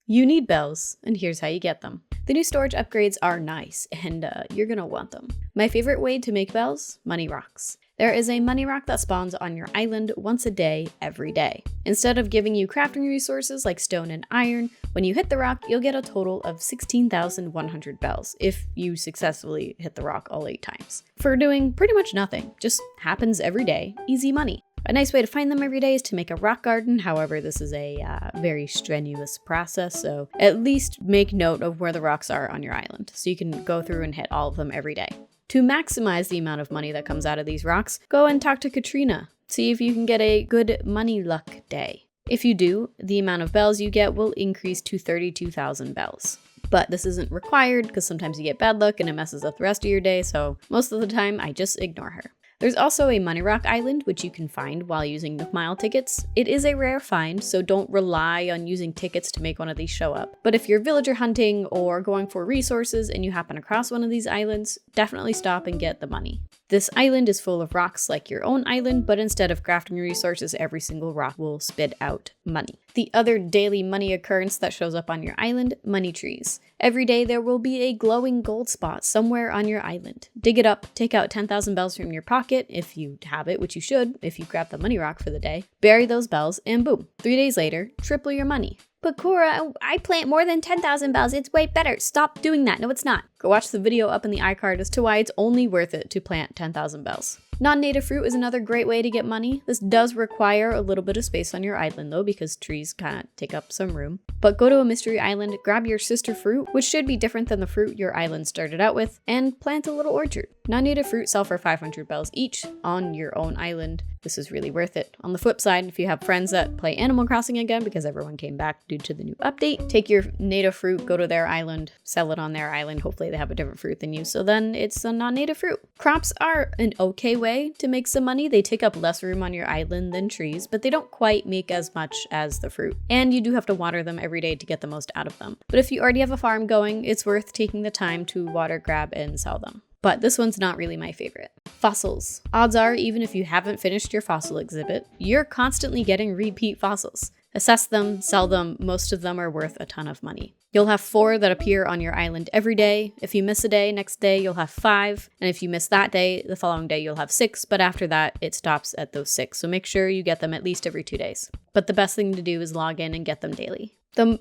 You need bells, and here's how you get them. The new storage upgrades are nice, and you're gonna want them. My favorite way to make bells? Money rocks. There is a money rock that spawns on your island once a day, every day. Instead of giving you crafting resources like stone and iron, when you hit the rock, you'll get a total of 16,100 bells if you successfully hit the rock all 8 times. For doing pretty much nothing, just happens every day, easy money. A nice way to find them every day is to make a rock garden. However, this is a very strenuous process, so at least make note of where the rocks are on your island so you can go through and hit all of them every day. To maximize the amount of money that comes out of these rocks, go and talk to Katrina. See if you can get a good money luck day. If you do, the amount of bells you get will increase to 32,000 bells. But this isn't required because sometimes you get bad luck and it messes up the rest of your day, so most of the time I just ignore her. There's also a Money Rock Island, which you can find while using Nook Mile tickets. It is a rare find, so don't rely on using tickets to make one of these show up. But if you're villager hunting or going for resources and you happen across one of these islands, definitely stop and get the money. This island is full of rocks like your own island, but instead of crafting resources, every single rock will spit out money. The other daily money occurrence that shows up on your island, money trees. Every day there will be a glowing gold spot somewhere on your island. Dig it up, take out 10,000 bells from your pocket, if you have it, which you should if you grab the money rock for the day. Bury those bells, and boom, 3 days later, triple your money. But Cora, I plant more than 10,000 bells. It's way better. Stop doing that. No, it's not. Go watch the video up in the iCard as to why it's only worth it to plant 10,000 bells. Non-native fruit is another great way to get money. This does require a little bit of space on your island though, because trees kind of take up some room. But go to a mystery island, grab your sister fruit, which should be different than the fruit your island started out with, and plant a little orchard. Non-native fruit sell for 500 bells each on your own island. This is really worth it. On the flip side, if you have friends that play Animal Crossing again because everyone came back due to the new update, take your native fruit, go to their island, sell it on their island. Hopefully they have a different fruit than you, so then it's a non-native fruit. Crops are an okay way to make some money. They take up less room on your island than trees, but they don't quite make as much as the fruit. And you do have to water them every day to get the most out of them. But if you already have a farm going, it's worth taking the time to water, grab, and sell them. But this one's not really my favorite. Fossils. Odds are, even if you haven't finished your fossil exhibit, you're constantly getting repeat fossils. Assess them, sell them, most of them are worth a ton of money. You'll have 4 that appear on your island every day. If you miss a day, next day you'll have 5. And if you miss that day, the following day you'll have 6. But after that, it stops at those 6. So make sure you get them at least every 2 days. But the best thing to do is log in and get them daily. The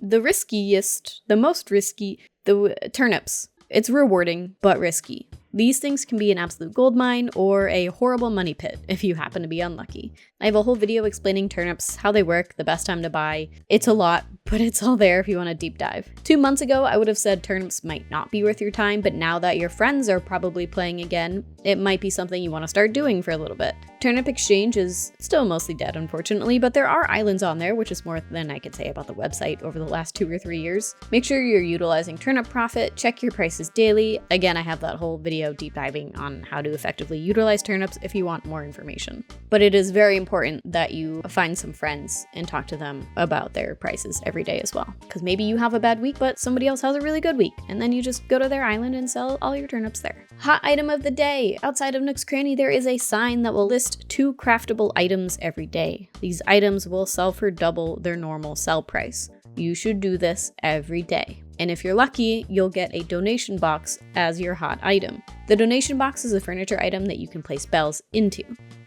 most risky, the turnips. It's rewarding, but risky. These things can be an absolute gold mine or a horrible money pit if you happen to be unlucky. I have a whole video explaining turnips, how they work, the best time to buy. It's a lot, but it's all there if you want a deep dive. 2 months ago, I would have said turnips might not be worth your time, but now that your friends are probably playing again, it might be something you want to start doing for a little bit. Turnip Exchange is still mostly dead, unfortunately, but there are islands on there, which is more than I could say about the website over the last 2 or 3 years. Make sure you're utilizing Turnip Profit, check your prices daily. Again, I have that whole video deep diving on how to effectively utilize turnips if you want more information. But it is very important that you find some friends and talk to them about their prices every day as well. Because maybe you have a bad week, but somebody else has a really good week, and then you just go to their island and sell all your turnips there. Hot item of the day. Outside of Nook's Cranny, there is a sign that will list 2 craftable items every day. These items will sell for double their normal sell price. You should do this every day. And if you're lucky, you'll get a donation box as your hot item. The donation box is a furniture item that you can place bells into.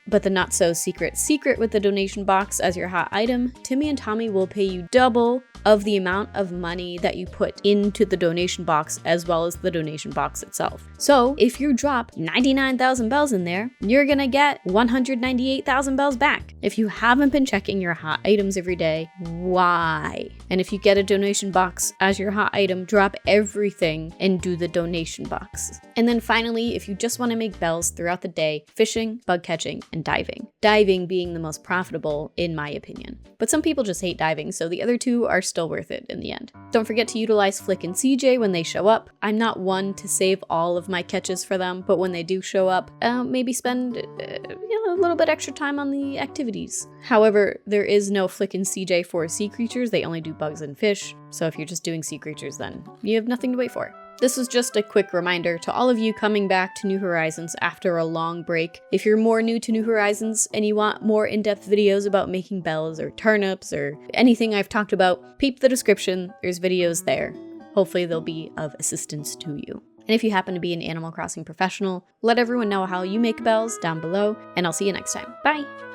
But the not so secret with the donation box as your hot item, Timmy and Tommy will pay you double of the amount of money that you put into the donation box as well as the donation box itself. So if you drop 99,000 bells in there, you're gonna get 198,000 bells back. If you haven't been checking your hot items every day, why? And if you get a donation box as your hot item, drop everything and do the donation box. And then finally, if you just want to make bells throughout the day, fishing, bug catching, and diving. Diving being the most profitable in my opinion. But some people just hate diving, so the other 2 are still worth it in the end. Don't forget to utilize Flick and CJ when they show up. I'm not one to save all of my catches for them, but when they do show up, maybe spend a little bit extra time on the activities. However, there is no Flick and CJ for sea creatures. They only do bugs and fish. So if you're just doing sea creatures, then you have nothing to wait for. This was just a quick reminder to all of you coming back to New Horizons after a long break. If you're more new to New Horizons and you want more in-depth videos about making bells or turnips or anything I've talked about, peep the description, there's videos there. Hopefully they'll be of assistance to you. And if you happen to be an Animal Crossing professional, let everyone know how you make bells down below, and I'll see you next time. Bye!